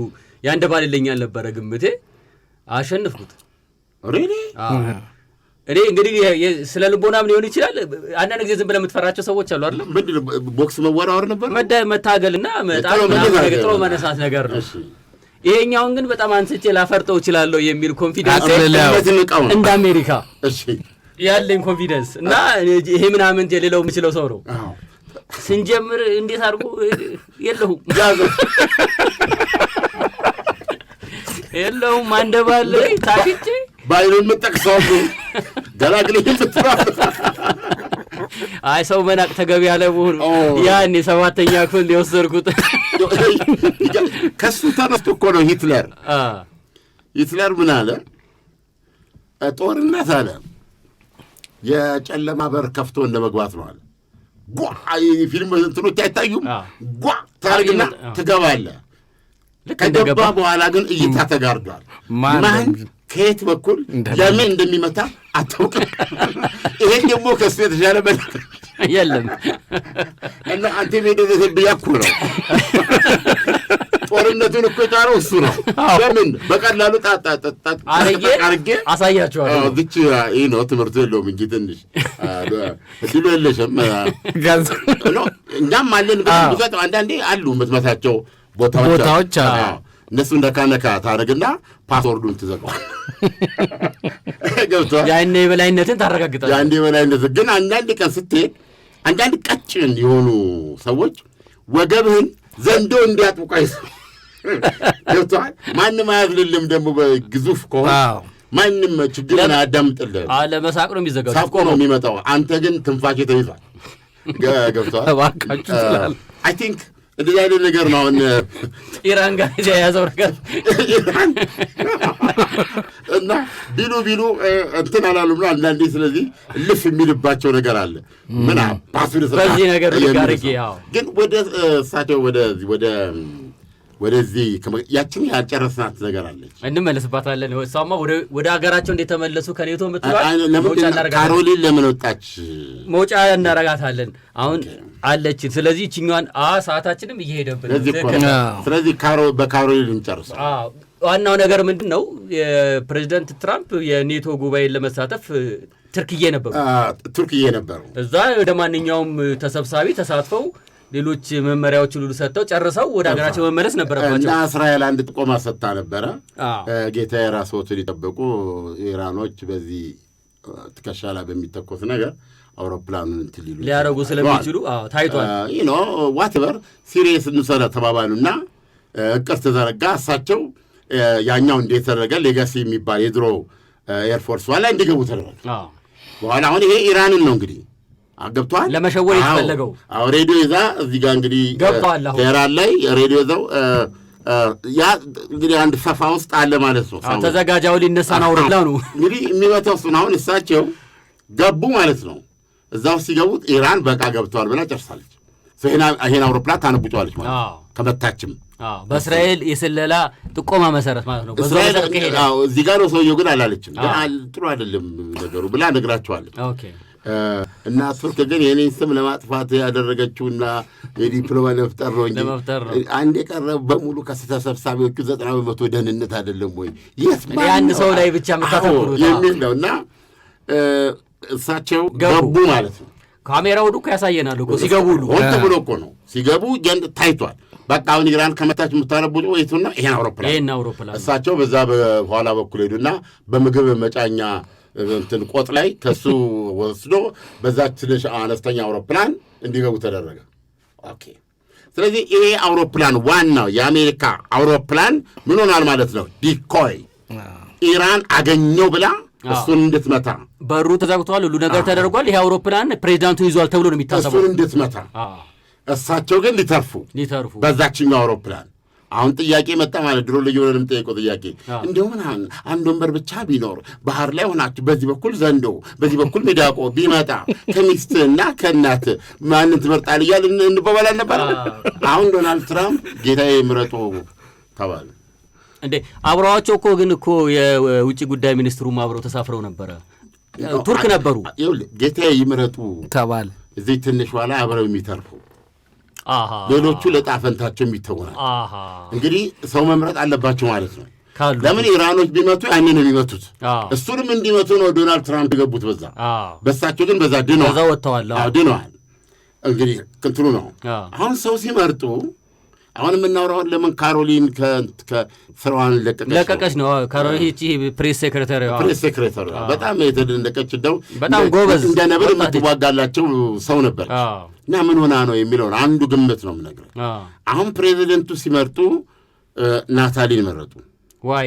Speaker 1: ያንደባልልኛል ነበረ ግምቴ አሸንፍኩት። እኔ እንግዲህ ስለ ልቦናም ሊሆን ይችላል። አንዳንድ ጊዜ ዝም ብለህ የምትፈራቸው ሰዎች አሉ አይደል?
Speaker 2: ቦክስ መወራወር ነበር
Speaker 1: መታገልና ጥሎ መነሳት ነገር ነው። ይሄኛውን ግን በጣም አንስቼ ላፈርጠው እችላለሁ የሚል ኮንፊደንስ እንደ አሜሪካ ያለኝ ኮንፊደንስ እና ይሄ ምናምን የሌለው የምችለው ሰው ነው። ስንጀምር እንዴት አድርጎ የለውም አንደባለ ታግጬ
Speaker 2: ባይሩን መጠቅሰው ገላግለኝ ፍትራፍ
Speaker 1: አይ ሰው መናቅ ተገቢ ያለ መሆኑ ያኔ ሰባተኛ ክፍል ሊወሰድኩት
Speaker 2: ከሱ ተነስቶ እኮ ነው ሂትለር ምን አለ? ጦርነት አለ የጨለማ በር ከፍቶ እንደመግባት ነው አለ። ፊልም እንትኖች አይታዩም? ታርግና ትገባለህ። ከገባ በኋላ ግን እይታ ተጋርዷል። ማን ከየት በኩል ለምን እንደሚመታ አታውቅም። ይሄን ደግሞ ከሱ የተሻለ
Speaker 1: የለም
Speaker 2: እና አንተ ቤደዘብያ እኮ ነው ጦርነቱን እኮ የጫረው እሱ ነው። ለምን በቀላሉ አርጌ
Speaker 1: አሳያቸዋለሁ።
Speaker 2: ብቻ ይህ ነው ትምህርቱ የለውም እንጂ ትንሽ እድሉ የለሽም። እኛም አለን ብዛት አንዳንዴ አሉ የምትመታቸው ቦታዎች አሉ። እነሱ ነካ ታደርግና ፓስወርዱን ትዘጋዋል። ገብቶሃል?
Speaker 1: ያኔ የበላይነትን ታረጋግጣለህ።
Speaker 2: ያኔ የበላይነትን ግን አንዳንድ ቀን ስትሄድ አንዳንድ ቀጭን የሆኑ ሰዎች ወገብህን ዘንዶ እንዲያጥብቁ ገብቶሃል? ማንም አያዝልልም። ደግሞ በግዙፍ ከሆነ ማንም ችግርን አያዳምጥልህም።
Speaker 1: ለመሳቅ ነው የሚዘጋው፣
Speaker 2: ሳቆ ነው የሚመጣው። አንተ ግን ትንፋሽ ተይዟል። ገብቶሃል? አይ ቲንክ እንደዚህ አይነት ነገር ነው አሁን
Speaker 1: ኢራን ጋር የያዘው ነገር
Speaker 2: እና ቢሉ እንትን አላሉም ነው አንዳንዴ። ስለዚህ ልፍ የሚልባቸው ነገር አለ። ምን አባሱ
Speaker 1: በዚህ ነገር ጋርጌ
Speaker 2: ግን ወደ እሳቸው ወደዚህ ያችን ያልጨረስናት ነገር አለች፣
Speaker 1: እንመለስባታለን። እሷማ ወደ ሀገራቸው እንደተመለሱ ከኔቶ ምትሏል።
Speaker 2: ካሮሊን ለምን ወጣች?
Speaker 1: መውጫ እናረጋታለን አሁን አለችን። ስለዚህ እችኛዋን ሰዓታችንም እየሄደብን፣
Speaker 2: ስለዚህ በካሮሊን እንጨርስ።
Speaker 1: ዋናው ነገር ምንድን ነው? የፕሬዚደንት ትራምፕ የኔቶ ጉባኤን ለመሳተፍ ቱርክዬ ነበሩ። እዛ ወደ ማንኛውም ተሰብሳቢ ተሳትፈው ሌሎች መመሪያዎች ሁሉ ሰጥተው ጨርሰው ወደ ሀገራቸው መመለስ ነበረባቸው።
Speaker 2: እና እስራኤል አንድ ጥቆማ ሰጥታ ነበረ። ጌታ የራስዎትን ሊጠብቁ ኢራኖች በዚህ ትከሻ ላይ በሚተኮስ ነገር አውሮፕላኑን እንትን
Speaker 1: ሊያረጉ ስለሚችሉ ታይቷል።
Speaker 2: ዋትቨር ሲሪየስ እንሰራ ተባባሉና እቅድ ተዘረጋ። እሳቸው ያኛው እንዴት ተደረገ? ሌጋሲ የሚባል የድሮ ኤርፎርስ ዋላ እንዲገቡ ተደረገ። በኋላ አሁን ይሄ ኢራንን ነው እንግዲህ ገብቷል
Speaker 1: ለመሸወር የተፈለገው።
Speaker 2: ሬዲዮ ይዛ እዚህ ጋር እንግዲህ ቴህራን ላይ ሬዲዮ ይዘው ያ እንግዲህ አንድ ሰፋ ውስጥ አለ ማለት ነው።
Speaker 1: ተዘጋጃው ሊነሳ ነው አውሮፕላኑ
Speaker 2: እንግዲህ የሚመታው እሱን። አሁን እሳቸው ገቡ ማለት ነው። እዛው ሲገቡት ኢራን በቃ ገብተዋል ብላ ጨርሳለች። ይሄን አውሮፕላን ታነቡጫዋለች ማለት ነው። ከመታችም
Speaker 1: በእስራኤል የስለላ ጥቆማ መሰረት ማለት ነው።
Speaker 2: እዚህ ጋር ነው ሰውየው ግን አላለችም። ጥሩ አይደለም ነገሩ ብላ ነግራቸዋለች። እና ቱርክ ግን የኔን ስም ለማጥፋት ያደረገችውና የዲፕሎማ ለመፍጠር ነው እንጂ አንድ የቀረ በሙሉ ከተሰብሳቢዎቹ 90% ደህንነት አይደለም ወይ
Speaker 1: ያን ሰው ላይ ብቻ የምታተኩሩት
Speaker 2: የሚል ነው። እና እሳቸው ገቡ ማለት ነው።
Speaker 1: ካሜራው እኮ ያሳየናል እኮ ሲገቡ ሁሉ
Speaker 2: ወጥ ብሎ እኮ ነው ሲገቡ ገንድ ታይቷል። በቃ አሁን ኢራን ከመታች የምታረቡት ወይቱና ይሄን አውሮፕላን እሳቸው በዛ በኋላ በኩል ሄዱና በምግብ መጫኛ እንትን ቆጥ ላይ ከሱ ወስዶ በዛች ትንሽ አነስተኛ አውሮፕላን እንዲገቡ ተደረገ። ኦኬ። ስለዚህ ይሄ አውሮፕላን ዋናው የአሜሪካ አውሮፕላን ምን ሆኗል ማለት ነው? ዲኮይ ኢራን አገኘው ብላ እሱን እንድትመታ
Speaker 1: በሩ ተዘግቷል። ሁሉ ነገር ተደርጓል። ይሄ አውሮፕላን ፕሬዚዳንቱ ይዟል ተብሎ ነው የሚታሰበው።
Speaker 2: እሱን እንድትመታ እሳቸው ግን ሊተርፉ በዛችኛው አውሮፕላን። አሁን ጥያቄ መጣ ማለት ድሮ ልዩ ወለንም ጠይቆ ጥያቄ እንደው ምን አንድ ወንበር ብቻ ቢኖር ባህር ላይ ሆናችሁ በዚህ በኩል ዘንዶ በዚህ በኩል ሚዳቆ ቢመጣ ከሚስትና ከእናት ማንን ትመርጣለህ እያልን እንበባላል ነበር። አሁን ዶናልድ ትራምፕ ጌታዬ ምረጡ ተባለ
Speaker 1: እንዴ። አብረዋቸው እኮ ግን እኮ የውጭ ጉዳይ ሚኒስትሩም አብረው ተሳፍረው ነበረ። ቱርክ ነበሩ።
Speaker 2: ጌታዬ ይምረጡ ተባለ። እዚህ ትንሽ ኋላ አብረው የሚተርፉ ሌሎቹ ለጣፈንታቸው የሚተውናል። እንግዲህ ሰው መምረጥ አለባቸው ማለት ነው። ለምን ኢራኖች ቢመቱ ያንን የሚመቱት እሱንም እንዲመቱ ነው ዶናልድ ትራምፕ የገቡት በዛ። በሳቸው ግን በዛ ድነዋል። እንግዲህ እንትኑ ነው አሁን ሰው ሲመርጡ። አሁን የምናወራውን ለምን ካሮሊን ከስራዋን
Speaker 1: ለቀቀች ነው። ካሮሊን ፕሬስ ሴክሬታሪ
Speaker 2: በጣም የተደነቀች እንደው
Speaker 1: በጣም ጎበዝ
Speaker 2: እንደ ነብር የምትዋጋላቸው ሰው ነበር። እና ምን ሆና ነው የሚለውን አንዱ ግምት ነው የምነግርህ። አሁን ፕሬዚደንቱ ሲመርጡ ናታሊን መረጡ።
Speaker 1: ዋይ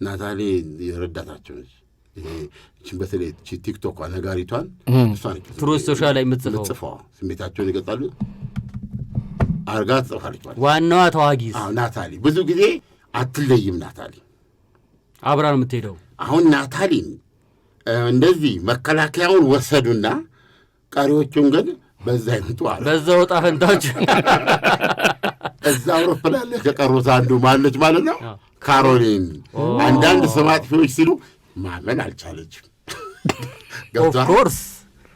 Speaker 2: ናታሊ የረዳታቸው ነች። ይህችን በተለይ ቲክቶኳ ነጋሪቷን
Speaker 1: ትሩዝ ሶሻል ላይ የምትጽፈው
Speaker 2: ስሜታቸውን ይገልጻሉ አርጋ ትጽፋለች።
Speaker 1: ዋናዋ ተዋጊ
Speaker 2: ናታሊ ብዙ ጊዜ አትለይም። ናታሊ
Speaker 1: አብራ ነው የምትሄደው።
Speaker 2: አሁን ናታሊን እንደዚህ መከላከያውን ወሰዱና ቀሪዎቹን ግን በዛ ይምጡ አለ።
Speaker 1: በዛ ወጣ ፈንታዎች
Speaker 2: እዛ አውሮፕላን ላይ ከቀሩት አንዱ ማለች ማለት ነው ካሮሊን አንዳንድ ስም አጥፊዎች ሲሉ ማመን አልቻለችም።
Speaker 1: ኦፍ ኮርስ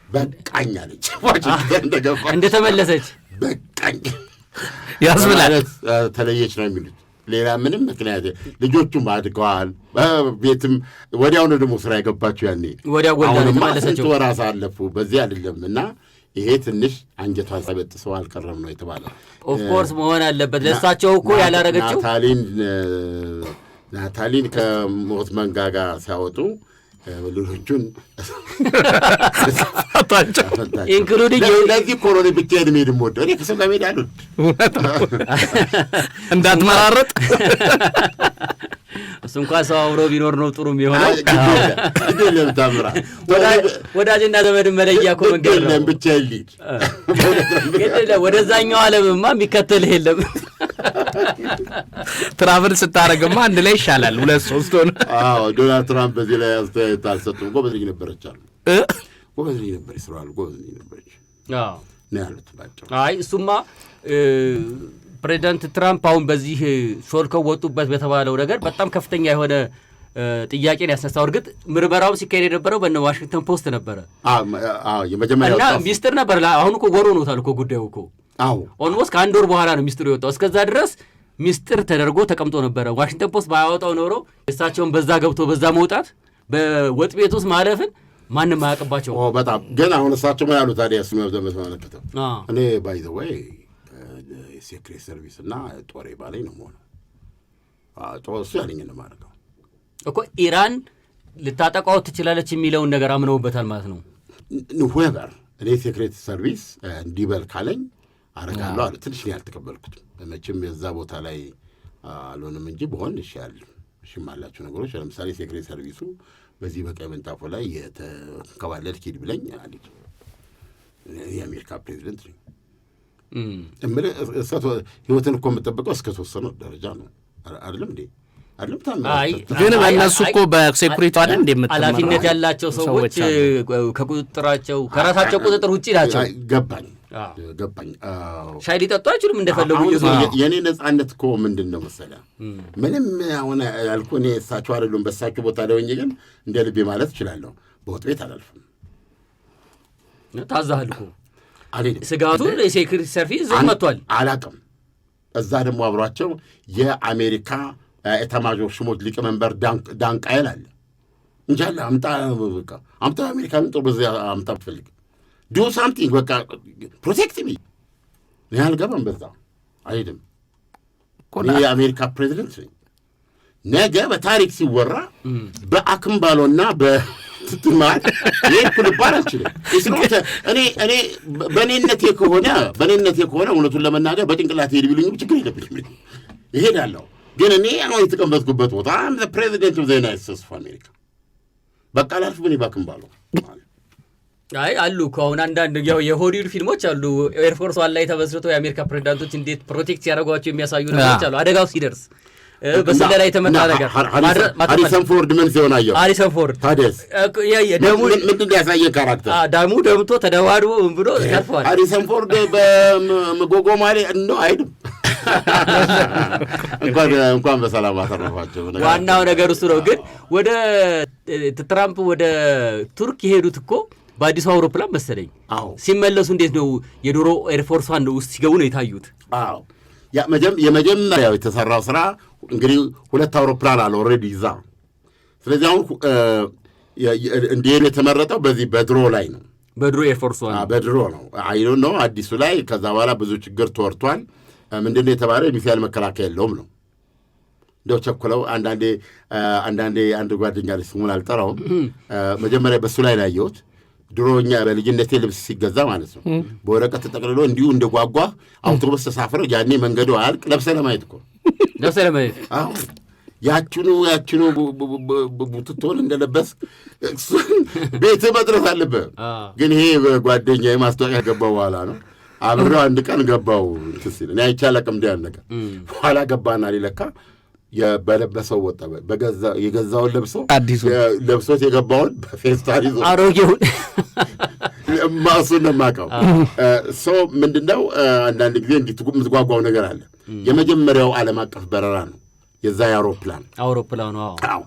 Speaker 2: በቃኝ አለች። ዋሽንግተን እንደገባ
Speaker 1: እንደተመለሰች
Speaker 2: በቃኝ
Speaker 3: ያስብላል።
Speaker 2: ተለየች ነው የሚሉት። ሌላ ምንም ምክንያት ልጆቹም አድገዋል። ቤትም ወዲያውኑ ደግሞ ስራ የገባቸው ያኔ
Speaker 1: ወዲያው ወልዳ ተመለሰችው።
Speaker 2: ወራሳ አለፉ። በዚህ አይደለም እና ይሄ ትንሽ አንጀቷን ሳይበጥሰው አልቀረም ነው የተባለው።
Speaker 1: ኦፍ ኮርስ መሆን አለበት። ለእሳቸው እኮ ያላረገችው
Speaker 2: ናታሊን ከሞት መንጋጋ ሲያወጡ ሌሎቹን
Speaker 1: ኢንክሉዲንግ
Speaker 2: ለዚህ እኮ ነው ብቻዬን መሄድ የምወደው። እኔ ከሰው ጋር መሄድ አልወድም።
Speaker 3: እንዳትመራረጥ
Speaker 1: እሱ እንኳን ሰው አብሮ ቢኖር ነው ጥሩ የሚሆነው።
Speaker 2: ለምታምራ
Speaker 1: ወዳጅና ዘመድ መለያ እኮ መንገድ ነው።
Speaker 2: ብቻዬን ልሂድ
Speaker 1: ወደዛኛው ዓለምማ የሚከተልህ የለም።
Speaker 3: ትራቭል ስታደርግማ አንድ ላይ ይሻላል። 2-3 ሆነ።
Speaker 2: ዶናልድ ትራምፕ በዚህ ላይ አስተያየት አልሰጡም። ጎበዝ ልጅ ነበረች አሉ። ጎበዝ ልጅ ነበር ይስራል። ጎበዝ ልጅ ነበረች ነው ያሉት ባጭሩ።
Speaker 1: አይ እሱማ ፕሬዚዳንት ትራምፕ አሁን በዚህ ሾልከው ወጡበት በተባለው ነገር በጣም ከፍተኛ የሆነ ጥያቄን ያስነሳው። እርግጥ ምርመራውን ሲካሄድ የነበረው በነ ዋሽንግተን ፖስት ነበረ።
Speaker 2: የመጀመሪያው
Speaker 1: እና ሚስጥር ነበር። አሁን እኮ ወር ሆኖታል እኮ ጉዳዩ እኮ ኦልሞስት ከአንድ ወር በኋላ ነው ሚስጥሩ የወጣው። እስከዛ ድረስ ሚስጥር ተደርጎ ተቀምጦ ነበረ። ዋሽንግተን ፖስት ባያወጣው ኖሮ እሳቸውን በዛ ገብቶ በዛ መውጣት በወጥ ቤት ውስጥ ማለፍን ማንም አያውቅባቸው።
Speaker 2: በጣም ግን አሁን እሳቸው ምን ያሉ ታዲያ እሱ መመለከተው እኔ ባይ ዘ ወይ የሴክሬት ሰርቪስ እና ጦሬ ባለኝ ነው የምሆነው። እሱ ያለኝ ነው የማደርገው
Speaker 1: እኮ ኢራን ልታጠቃው ትችላለች የሚለውን ነገር አምነውበታል ማለት ነው።
Speaker 2: ሁነጋር እኔ ሴክሬት ሰርቪስ እንዲበል ካለኝ አረጋለሁ አለ። ትንሽ ነው ያልተቀበልኩት። መቼም የዛ ቦታ ላይ አልሆንም እንጂ በሆን ይሻል ሽማላችሁ ነገሮች። ለምሳሌ ሴክሬት ሰርቪሱ በዚህ በቀይ ምንጣፉ ላይ የተንከባለል ኪድ ብለኝ አለች። የአሜሪካ ፕሬዚደንት ነኝ እምልህ ህይወትን እኮ የምጠብቀው እስከ ተወሰነ ደረጃ ነው አይደለም እንዴ?
Speaker 3: ግን በእነሱ እኮ በሴኩሪቲ አይደል እንዴ
Speaker 1: ኃላፊነት ያላቸው ሰዎች ከቁጥጥራቸው ከራሳቸው ቁጥጥር ውጪ ናቸው።
Speaker 2: ገባኝ።
Speaker 1: ሻይ ሊጠጡ አይችሉም እንደፈለጉ።
Speaker 2: የእኔ ነጻነት እኮ ምንድን ነው መሰለህ? ምንም አሁን ያልኩህ እኔ እሳቸው አይደሉም። በእሳቸው ቦታ ላይ ሆኜ ግን እንደ ልቤ ማለት እችላለሁ። በወጥ ቤት አላልፍም።
Speaker 1: ታዛሃል እኮ ስጋቱን የሴኩሪቲ ሰርቪስ መጥቷል።
Speaker 2: አላቅም። እዛ ደግሞ አብሯቸው የአሜሪካ ኤታማዦር ሹሞች ሊቀመንበር ዳንቃይል አለ እንጂ አለ አምጣ አሜሪካን ጦር በዚያ አምጣ ብትፈልግ ዱ ሳምቲንግ በቃ ፕሮቴክት ሚ እኔ አልገባም። በዛ አይሄድም። የአሜሪካ ፕሬዚደንት ነኝ። ነገ በታሪክ ሲወራ በአክምባሎና በትትማል ይህ ኩልባል አልችልም። እኔ በእኔነቴ ከሆነ እውነቱን ለመናገር በጭንቅላት ሄድ ቢሉኝ ችግር የለብኝም፣ ይሄዳለሁ። ግን እኔ አሁን የተቀመጥኩበት ቦታ ፕሬዚደንት ኦፍ ዘ ዩናይትድ ስቴትስ ኦፍ አሜሪካ በቃ ላልፍ ብኔ ባክምባሎ
Speaker 1: አይ አሉ እኮ አሁን አንዳንድ የሆሊውድ ፊልሞች አሉ። ኤርፎርስ ዋን ላይ ተመስርቶ የአሜሪካ ፕሬዚዳንቶች እንዴት ፕሮቴክት ሲያደርጓቸው የሚያሳዩ ነገሮች አሉ። አደጋው ሲደርስ በስለላ የተመታ ነገር
Speaker 2: ሃሪሰን ፎርድ ምን ሲሆን አየሁ።
Speaker 1: ሃሪሰን ፎርድ
Speaker 2: ታዲያስ ምንድን ያሳየን ካራክተር
Speaker 1: ደሙ ደምቶ ተደዋድቦ ምን ብሎ ያልፈዋል።
Speaker 2: ሃሪሰን ፎርድ በመጎጎ ማሌ እንደው አይድም እንኳን በሰላም አተረፋቸው።
Speaker 1: ዋናው ነገር እሱ ነው። ግን ወደ ትራምፕ ወደ ቱርክ የሄዱት እኮ በአዲሱ አውሮፕላን መሰለኝ። ሲመለሱ እንዴት ነው የዶሮ ኤርፎርስ ዋን ውስጥ ሲገቡ ነው የታዩት።
Speaker 2: የመጀመሪያው የተሰራው ስራ እንግዲህ 2 አውሮፕላን አለ ኦልሬዲ ይዛ። ስለዚህ አሁን እንዲሄዱ የተመረጠው በዚህ በድሮ ላይ ነው።
Speaker 1: በድሮ ኤርፎርስ ዋን
Speaker 2: በድሮ ነው አይዶ ነው አዲሱ ላይ። ከዛ በኋላ ብዙ ችግር ተወርቷል። ምንድነው የተባለው? የሚሳኤል መከላከያ የለውም ነው እንደው ቸኩለው። አንዳንዴ አንድ ጓደኛ ስሙን አልጠራውም፣ መጀመሪያ በሱ ላይ ያየሁት ድሮ እኛ በልጅነቴ ልብስ ሲገዛ ማለት ነው በወረቀት ተጠቅልሎ እንዲሁ እንደ ጓጓ አውቶቡስ ተሳፍረ ያኔ መንገዱ አያልቅ ለብሰህ ለማየት እኮ
Speaker 1: ለብሰህ ለማየት
Speaker 2: ያችኑ ቡትቶን እንደለበስ ቤትህ መድረስ አለብህ። ግን ይሄ ጓደኛ ማስታወቂያ ገባው በኋላ ነው አብረው አንድ ቀን ገባው ሲል እኔ አይቻለቅም እንደ ያነቀ በኋላ ገባና ሊለካ በለበሰው ወጣ የገዛውን ለብሶት የገባውን በፌስታል ይዞ
Speaker 1: አሮጌውን
Speaker 2: ማሱን ነው የማውቀው። ሰው ምንድነው አንዳንድ ጊዜ የምትጓጓው ነገር አለ። የመጀመሪያው ዓለም አቀፍ በረራ ነው የዛ አውሮፕላኑ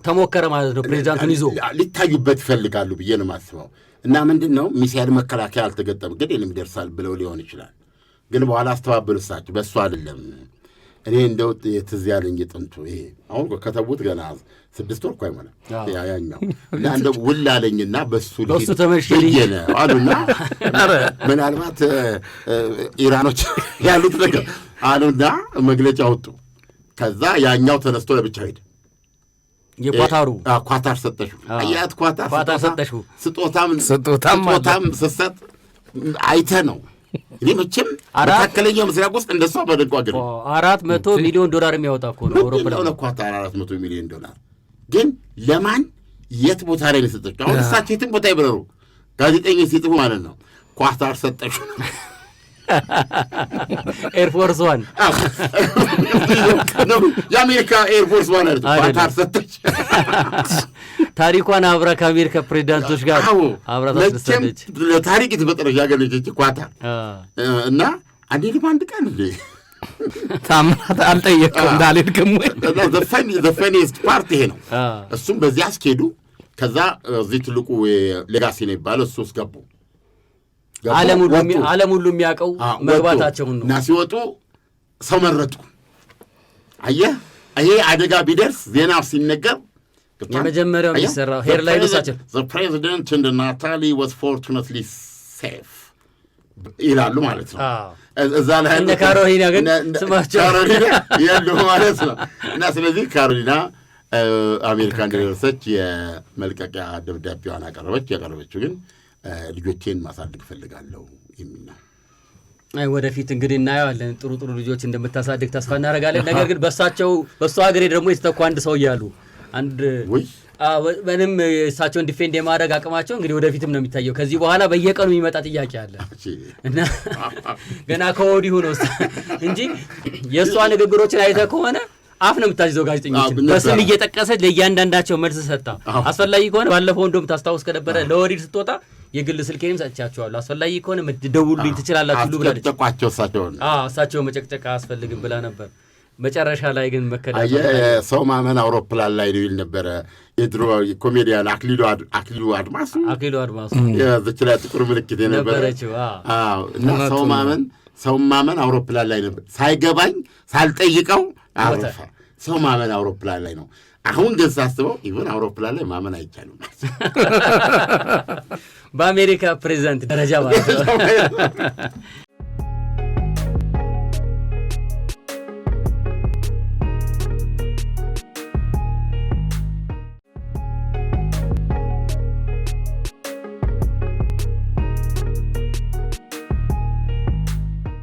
Speaker 1: ተሞከረ ማለት ነው። ፕሬዚዳንቱን ይዞ
Speaker 2: ሊታዩበት ይፈልጋሉ ብዬ ነው የማስበው። እና ምንድን ነው ሚሳኤል መከላከያ አልተገጠም፣ ግን እኔም ይደርሳል ብለው ሊሆን ይችላል። ግን በኋላ አስተባበሉ እሳቸው በእሱ አይደለም። እኔ እንደው የትዝ ያለኝ ጥንቱ ይሄ አሁን ከተቡት ገና 6 ወር እኮ አይሞላም ያኛው እና እንደው ውል አለኝና በሱ
Speaker 1: ተመሽልኝ
Speaker 2: አሉና ምናልባት ኢራኖች ያሉት ነገር አሉና መግለጫ ወጡ። ከዛ ያኛው ተነስቶ ለብቻ ሄደ። ኳታር ሰጠሹ አያት ኳታር ሰጠሹ ስጦታም ስሰጥ አይተ ነው። እኔ መቼም መካከለኛው ምስራቅ ውስጥ እንደሷ በደንቋ ግን
Speaker 1: $400 ሚሊዮን የሚያወጣ እኮ ነው አውሮፕላን
Speaker 2: ኳታር $400 ሚሊዮን ግን ለማን የት ቦታ ላይ ነው የሰጠችው? አሁን እሳቸው የትም ቦታ ይበረሩ ጋዜጠኞች ሲጽፉ ማለት ነው ኳታር ሰጠሹ
Speaker 1: ኤርፎርስ ዋን
Speaker 2: የአሜሪካ ኤርፎርስ ዋን ኳታር ሰጠች።
Speaker 1: ታሪኳን አብራ ከአሜሪካ ፕሬዚዳንቶች ጋር አብራ ታስደሰተች።
Speaker 2: ለታሪክ የተፈጠረች ያገኘች ኳታር እና አንዴ አንድ ቀን
Speaker 3: ታምራት አልጠየቀውም እንዳልሄድክም ወይ
Speaker 2: ዘፈኒስት ፓርቲ ይሄ ነው። እሱም በዚህ አስኬዱ። ከዛ እዚህ ትልቁ ሌጋሲ ነው ይባላል። እሱ ውስጥ ገቡ።
Speaker 1: ዓለም ሁሉ የሚያውቀው መግባታቸውን ነው።
Speaker 2: እና ሲወጡ ሰው መረጡ። አየህ ይሄ አደጋ ቢደርስ ዜናው ሲነገር
Speaker 1: የመጀመሪያው የሚሰራው ሄድላይኑ እሳቸው
Speaker 2: the president and Natalie was fortunately safe ይላሉ ማለት ነው። እዛ ላይ
Speaker 1: እነ ካሮሊና ግን ስማቸው
Speaker 2: ካሮሊና ያሉ ማለት ነው። እና ስለዚህ ካሮሊና አሜሪካ እንደደረሰች የመልቀቂያ ደብዳቤዋን አቀረበች። ያቀረበችው ግን ልጆቼን ማሳደግ ፈልጋለሁ የሚል ነው።
Speaker 1: ወደፊት እንግዲህ እናየዋለን። ጥሩ ልጆች እንደምታሳድግ ተስፋ እናደርጋለን። ነገር ግን በእሷ ሀገር ደግሞ የተተኩ አንድ ሰው እያሉ ምንም እሳቸውን ዲፌንድ የማድረግ አቅማቸው እንግዲህ ወደፊትም ነው የሚታየው። ከዚህ በኋላ በየቀኑ የሚመጣ ጥያቄ አለ እና ገና ከወዲሁ ነው እንጂ የእሷ ንግግሮችን አይተህ ከሆነ አፍ ነው የምታዝዘው። ጋዜጠኞችን በስም እየጠቀሰች ለእያንዳንዳቸው መልስ ሰጣ። አስፈላጊ ከሆነ ባለፈው እንደውም ታስታውስ ከነበረ ለወዲድ ስትወጣ የግል ስልኬንም ሰጥቻቸዋለሁ፣ አስፈላጊ ከሆነ ደውሉልኝ ትችላላችሁ ብላለች። እሳቸው መጨቅጨቅ አያስፈልግም ብላ ነበር። መጨረሻ ላይ ግን መከዳት
Speaker 2: ሰው ማመን አውሮፕላን ላይ ነው ይል ነበረ የድሮ ኮሜዲያን አክሊሉ አድማሱ የዚች ላይ ጥቁር ምልክት የነበረችው እና ሰው ማመን አውሮፕላን ላይ ነበር። ሳይገባኝ ሳልጠይቀው አረፈ። ሰው ማመን አውሮፕላን ላይ ነው። አሁን ግን ሳስበው ኢቨን አውሮፕላን ላይ ማመን አይቻልም።
Speaker 1: በአሜሪካ ፕሬዚዳንት ደረጃ ማለት ነው።